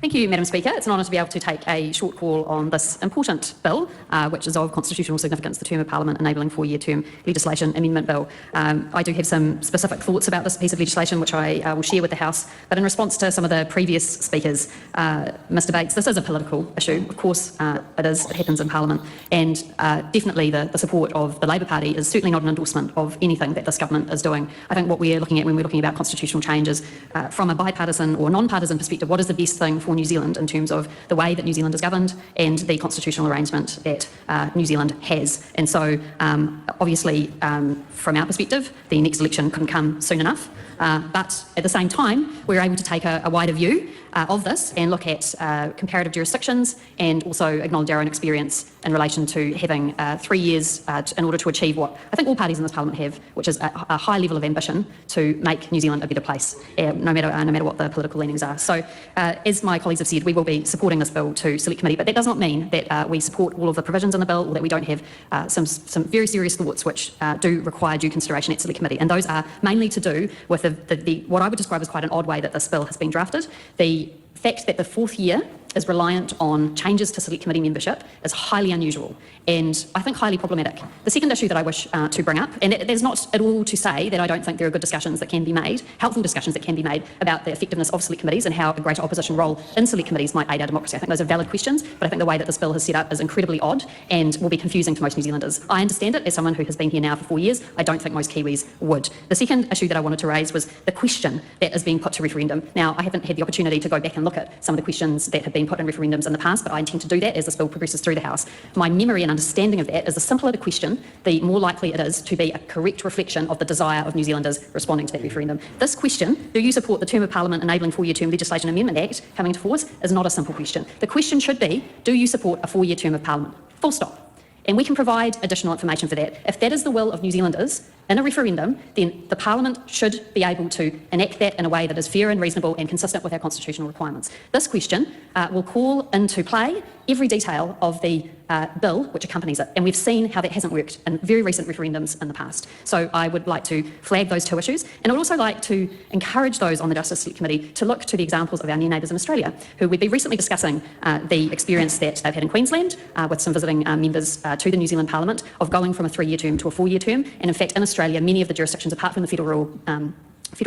Thank you, Madam Speaker. It's an honour to be able to take a short call on this important bill, which is of constitutional significance, the Term of Parliament Enabling 4-Year Term Legislation Amendment Bill. I do have some specific thoughts about this piece of legislation, which I will share with the House. But in response to some of the previous speakers, Mr Bates, this is a political issue. Of course it is. It happens in Parliament. And definitely the support of the Labour Party is certainly not an endorsement of anything that this government is doing. I think what we're looking at when we're looking about constitutional changes, from a bipartisan or non-partisan perspective, what is the best thing for New Zealand in terms of the way that New Zealand is governed and the constitutional arrangement that New Zealand has. And so obviously from our perspective the next election couldn't come soon enough, but at the same time we're able to take a wider view of this and look at comparative jurisdictions and also acknowledge our own experience in relation to having 3 years in order to achieve what I think all parties in this Parliament have, which is a high level of ambition to make New Zealand a better place, no matter what the political leanings are. So as my colleagues have said, we will be supporting this bill to Select Committee, but that does not mean that we support all of the provisions in the bill or that we don't have some very serious thoughts which do require due consideration at Select Committee, and those are mainly to do with what I would describe as quite an odd way that this bill has been drafted. The fact that the 4th year is reliant on changes to Select Committee membership is highly unusual and I think highly problematic. The second issue that I wish to bring up, and there's not at all to say that I don't think there are good discussions that can be made, helpful discussions that can be made about the effectiveness of Select Committees and how a greater opposition role in Select Committees might aid our democracy. I think those are valid questions, but I think the way that this bill is set up is incredibly odd and will be confusing to most New Zealanders. I understand it as someone who has been here now for 4 years. I don't think most Kiwis would. The second issue that I wanted to raise was the question that is being put to referendum. Now, I haven't had the opportunity to go back and look at some of the questions that have been put in referendums in the past, but I intend to do that as this bill progresses through the House. My memory and understanding of that is the simpler the question, the more likely it is to be a correct reflection of the desire of New Zealanders responding to that referendum. This question, do you support the Term of Parliament Enabling 4-Year Term Legislation Amendment Act coming to force, is not a simple question. The question should be, do you support a 4-year term of Parliament? Full stop. And we can provide additional information for that. If that is the will of New Zealanders in a referendum, then the Parliament should be able to enact that in a way that is fair and reasonable and consistent with our constitutional requirements. This question will call into play every detail of the bill which accompanies it, and we've seen how that hasn't worked in very recent referendums in the past. So I would like to flag those two issues, and I would also like to encourage those on the Justice Select Committee to look to the examples of our new neighbours in Australia, who we've been recently discussing the experience that they've had in Queensland with some visiting members to the New Zealand Parliament of going from a 3-year term to a 4-year term, and in fact in Australia many of the jurisdictions apart from the federal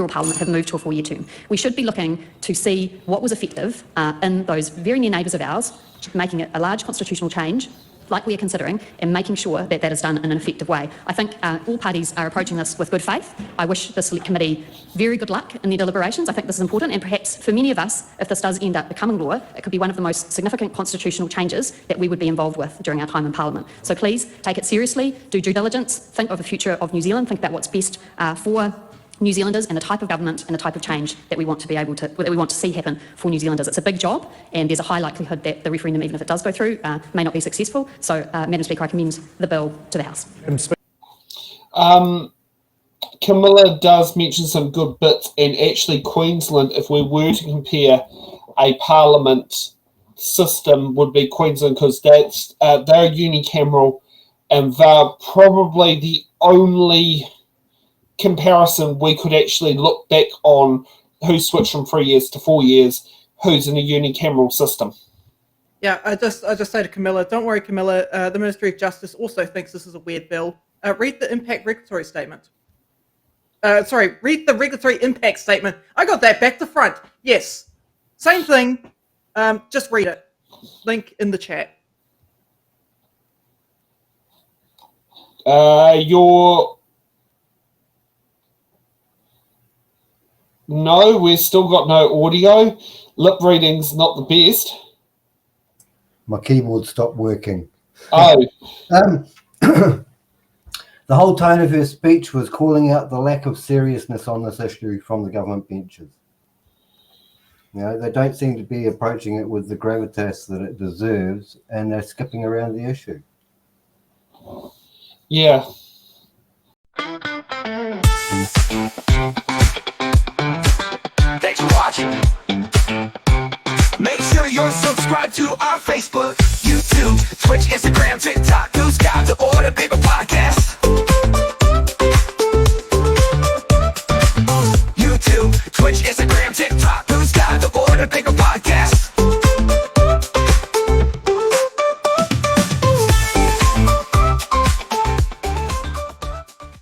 Parliament have moved to a 4-year term. We should be looking to see what was effective in those very near neighbours of ours, making it a large constitutional change like we are considering, and making sure that that is done in an effective way. I think all parties are approaching this with good faith. I wish the Select Committee very good luck in their deliberations. I think this is important, and perhaps for many of us, if this does end up becoming law, it could be one of the most significant constitutional changes that we would be involved with during our time in Parliament. So please take it seriously, do due diligence, think of the future of New Zealand, think about what's best for New Zealanders and the type of government and the type of change that we want to see happen for New Zealanders. It's a big job, and there's a high likelihood that the referendum, even if it does go through, may not be successful. So, Madam Speaker, I commend the bill to the House. Camilla does mention some good bits, and actually Queensland, if we were to compare a parliament system, would be Queensland, because they're unicameral, and they're probably the only comparison we could actually look back on who switched from 3 years to 4 years, who's in a unicameral system. Yeah, I just say to Camilla, don't worry, Camilla. The Ministry of Justice also thinks this is a weird bill. Read the impact regulatory statement. Read the regulatory impact statement. I got that back to front. Yes, same thing. Just read it. Link in the chat. No, we've still got no audio. Lip reading's not the best. My keyboard stopped working. Oh. The whole tone of her speech was calling out the lack of seriousness on this issue from the government benches. You know, they don't seem to be approaching it with the gravitas that it deserves, and they're skipping around the issue. Yeah. Thanks for watching. Make sure you're subscribed to our Facebook.